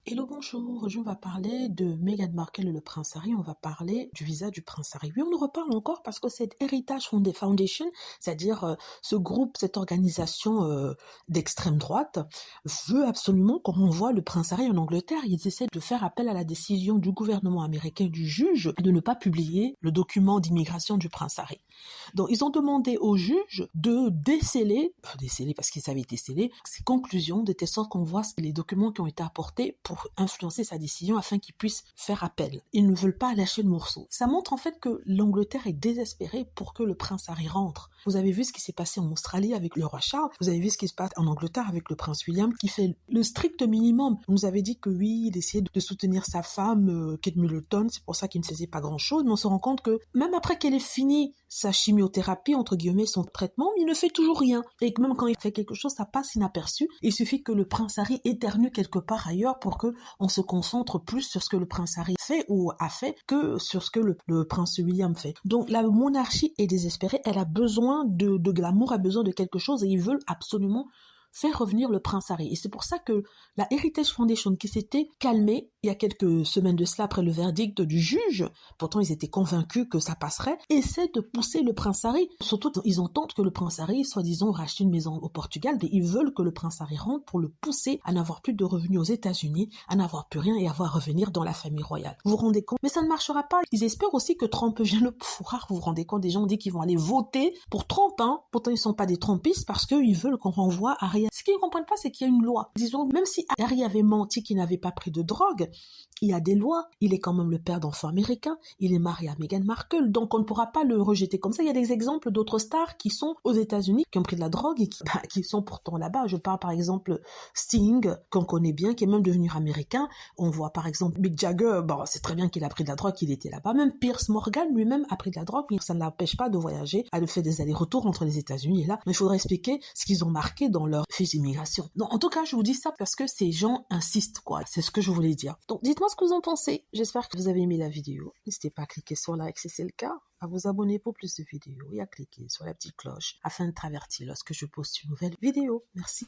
Hello, bonjour. Aujourd'hui, on va parler de Meghan Markle et le prince Harry. On va parler du visa du prince Harry. Oui, on en reparle encore parce que cette Heritage Foundation, c'est-à-dire ce groupe, cette organisation d'extrême droite, veut absolument qu'on renvoie le prince Harry en Angleterre. Ils essaient de faire appel à la décision du gouvernement américain, du juge, de ne pas publier le document d'immigration du prince Harry. Donc, ils ont demandé au juge de déceler parce qu'ils avaient décelé, ces conclusions, de telle sorte qu'on voit les documents qui ont été apportés pour influencer sa décision afin qu'il puisse faire appel. Ils ne veulent pas lâcher le morceau. Ça montre en fait que l'Angleterre est désespérée pour que le prince Harry rentre. Vous avez vu ce qui s'est passé en Australie avec le roi Charles, vous avez vu ce qui se passe en Angleterre avec le prince William qui fait le strict minimum. On nous avait dit que oui, il essayait de soutenir sa femme, Kate Middleton, c'est pour ça qu'il ne faisait pas grand-chose, mais on se rend compte que même après qu'elle ait fini sa chimiothérapie, entre guillemets, son traitement, il ne fait toujours rien. Et que même quand il fait quelque chose, ça passe inaperçu. Il suffit que le prince Harry éternue quelque part ailleurs pour que on se concentre plus sur ce que le prince Harry fait ou a fait que sur ce que le prince William fait. Donc la monarchie est désespérée, elle a besoin de glamour, a besoin de quelque chose et ils veulent absolument faire revenir le prince Harry. Et c'est pour ça que la Heritage Foundation, qui s'était calmée il y a quelques semaines de cela après le verdict du juge, pourtant ils étaient convaincus que ça passerait, essaie de pousser le prince Harry. Surtout, ils entendent que le prince Harry, soi-disant, rachète une maison au Portugal, mais ils veulent que le prince Harry rentre pour le pousser à n'avoir plus de revenus aux États-Unis, à n'avoir plus rien et à revenir dans la famille royale. Vous vous rendez compte? Mais ça ne marchera pas. Ils espèrent aussi que Trump vienne au pouvoir. Vous vous rendez compte? Des gens disent qu'ils vont aller voter pour Trump, hein. Pourtant, ils ne sont pas des Trumpistes parce qu'ils veulent qu'on renvoie Harry. Ce qu'ils ne comprennent pas, c'est qu'il y a une loi. Disons, même si Harry avait menti qu'il n'avait pas pris de drogue, il y a des lois. Il est quand même le père d'enfants américains. Il est marié à Meghan Markle. Donc, on ne pourra pas le rejeter comme ça. Il y a des exemples d'autres stars qui sont aux États-Unis, qui ont pris de la drogue et qui sont pourtant là-bas. Je parle par exemple Sting, qu'on connaît bien, qui est même devenu américain. On voit par exemple Mick Jagger. Bon, c'est très bien qu'il a pris de la drogue, qu'il était là-bas. Même Piers Morgan lui-même a pris de la drogue, mais ça ne l'empêche pas de voyager, à le faire des allers-retours entre les États-Unis et là. Mais il faudrait expliquer ce qu'ils ont marqué dans leur fiche d'immigration. Non, en tout cas, je vous dis ça parce que ces gens insistent, quoi. C'est ce que je voulais dire. Donc, dites-moi ce que vous en pensez. J'espère que vous avez aimé la vidéo. N'hésitez pas à cliquer sur like si c'est le cas, à vous abonner pour plus de vidéos et à cliquer sur la petite cloche afin de être averti lorsque je poste une nouvelle vidéo. Merci.